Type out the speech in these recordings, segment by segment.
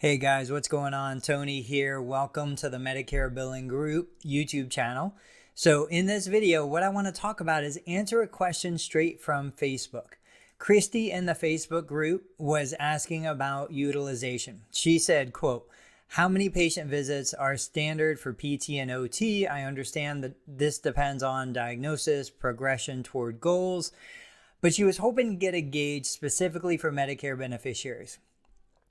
Hey guys, what's going on? Tony here. Welcome to the Medicare Billing Group YouTube channel. So in this video, what I want to talk about is answer a question straight from Facebook. Christy in the Facebook group was asking about utilization. She said, quote, "How many patient visits are standard for PT and OT? I understand that this depends on diagnosis, progression toward goals," but she was hoping to get a gauge specifically for Medicare beneficiaries.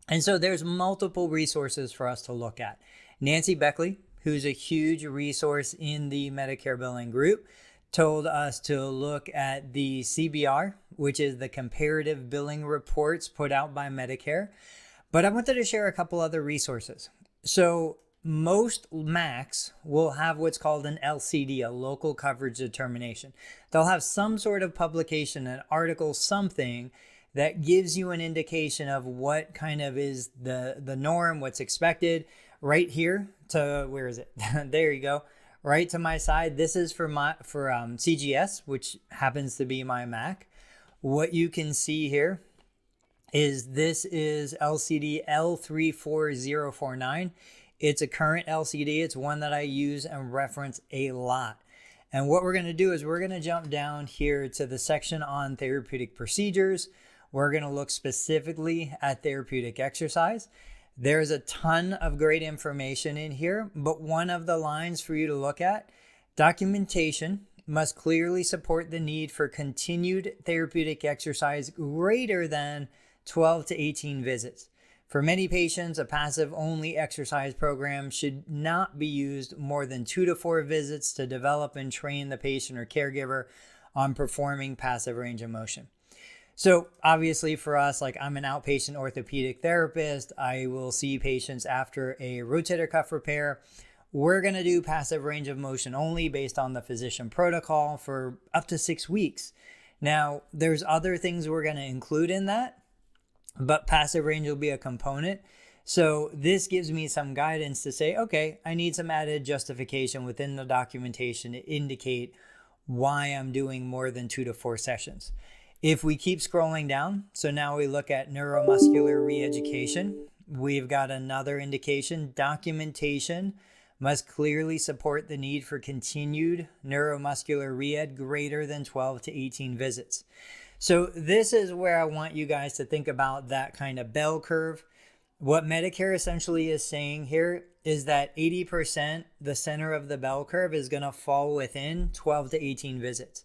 And so there's multiple resources for us to look at. Nancy Beckley, who's a huge resource in the Medicare billing group, told us to look at the CBR, which is the comparative billing reports put out by Medicare. But I wanted to share a couple other resources. So most MACs will have what's called an LCD, a local coverage determination. They'll have some sort of publication, an article, something that gives you an indication of what kind of is the norm, what's expected. Right here to, where is it? There you go. Right to my side. This is for CGS, which happens to be my Mac. What you can see here is this is LCD L34049. It's a current LCD. It's one that I use and reference a lot. And what we're going to do is we're going to jump down here to the section on therapeutic procedures. We're going to look specifically at therapeutic exercise. There's a ton of great information in here, but one of the lines for you to look at, documentation must clearly support the need for continued therapeutic exercise greater than 12 to 18 visits. For many patients, a passive-only exercise program should not be used more than 2 to 4 visits to develop and train the patient or caregiver on performing passive range of motion. So obviously for us, like I'm an outpatient orthopedic therapist, I will see patients after a rotator cuff repair. We're going to do passive range of motion only based on the physician protocol for up to 6 weeks. Now, there's other things we're going to include in that, but passive range will be a component. So this gives me some guidance to say, okay, I need some added justification within the documentation to indicate why I'm doing more than 2 to 4 sessions. If we keep scrolling down, so now we look at neuromuscular re-education. We've got another indication. Documentation must clearly support the need for continued neuromuscular re-ed greater than 12 to 18 visits. So this is where I want you guys to think about that kind of bell curve. What Medicare essentially is saying here is that 80%, the center of the bell curve, is going to fall within 12 to 18 visits.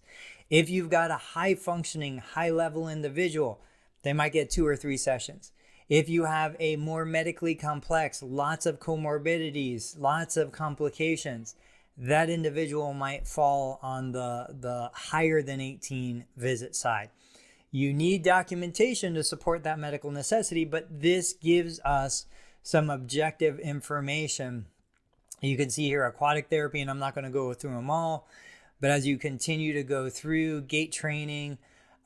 If you've got a high-functioning, high-level individual, they might get 2 or 3 sessions. If you have a more medically complex, lots of comorbidities, lots of complications, that individual might fall on the higher than 18 visit side. You need documentation to support that medical necessity, but this gives us some objective information. You can see here aquatic therapy, and I'm not going to go through them all. But as you continue to go through gait training,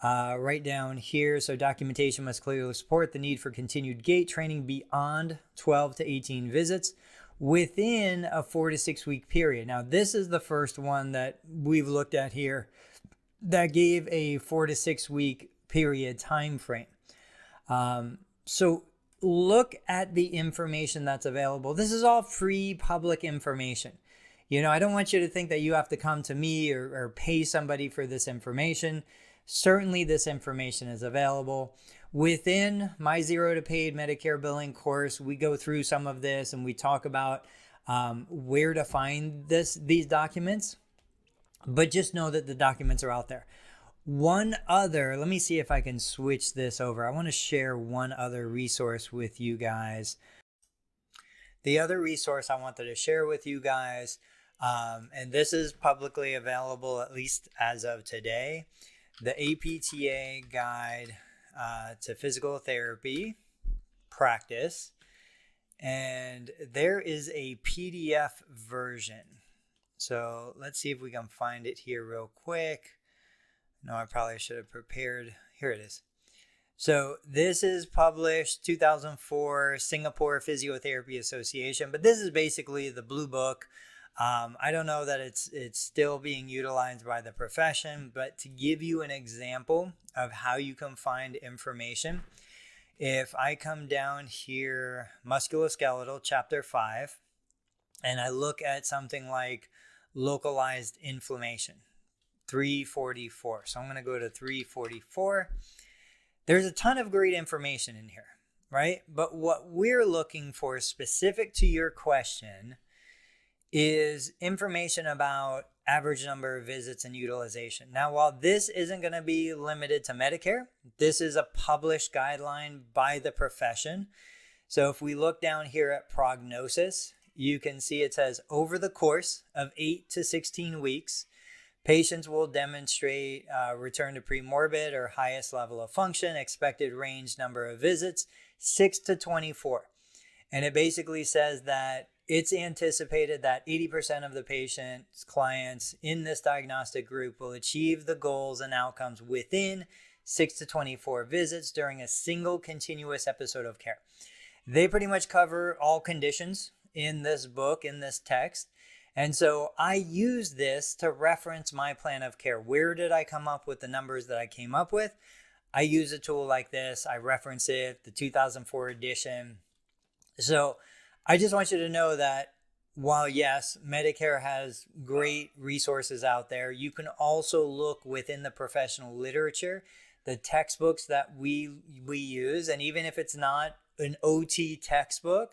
right down here, so documentation must clearly support the need for continued gait training beyond 12 to 18 visits within a 4 to 6 week period. Now, this is the first one that we've looked at here that gave a 4 to 6 week period time frame. So look at the information that's available. This is all free public information. You know, I don't want you to think that you have to come to me or pay somebody for this information. Certainly this information is available. Within my Zero to Paid Medicare billing course, we go through some of this and we talk about where to find these documents. But just know that the documents are out there. One other, let me see if I can switch this over. I want to share one other resource with you guys. The other resource I wanted to share with you guys, and this is publicly available at least as of today, the APTA guide to physical therapy practice. And there is a PDF version. So let's see if we can find it here real quick. No, I probably should have prepared. Here it is. So this is published 2004 Singapore Physiotherapy Association, but this is basically the blue book. I don't know that it's still being utilized by the profession, but to give you an example of how you can find information, if I come down here, musculoskeletal, chapter 5, and I look at something like localized inflammation, 344. So I'm going to go to 344. There's a ton of great information in here, right? But what we're looking for specific to your question is information about average number of visits and utilization. Now, while this isn't going to be limited to Medicare, this is a published guideline by the profession. So if we look down here at prognosis, you can see it says over the course of 8 to 16 weeks, patients will demonstrate return to premorbid or highest level of function, expected range number of visits, 6 to 24. And it basically says that it's anticipated that 80% of the patient's clients in this diagnostic group will achieve the goals and outcomes within 6 to 24 visits during a single continuous episode of care. They pretty much cover all conditions in this book, in this text. And so I use this to reference my plan of care. Where did I come up with the numbers that I came up with? I use a tool like this. I reference it, the 2004 edition. So I just want you to know that while yes, Medicare has great resources out there, you can also look within the professional literature, the textbooks that we use. And even if it's not an OT textbook,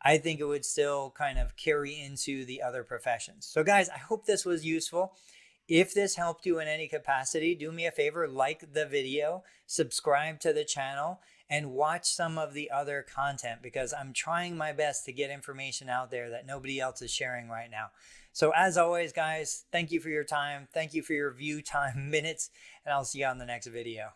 I think it would still kind of carry into the other professions. So guys, I hope this was useful. If this helped you in any capacity, do me a favor, like the video, subscribe to the channel, and watch some of the other content because I'm trying my best to get information out there that nobody else is sharing right now. So as always, guys, thank you for your time. Thank you for your view time minutes, and I'll see you on the next video.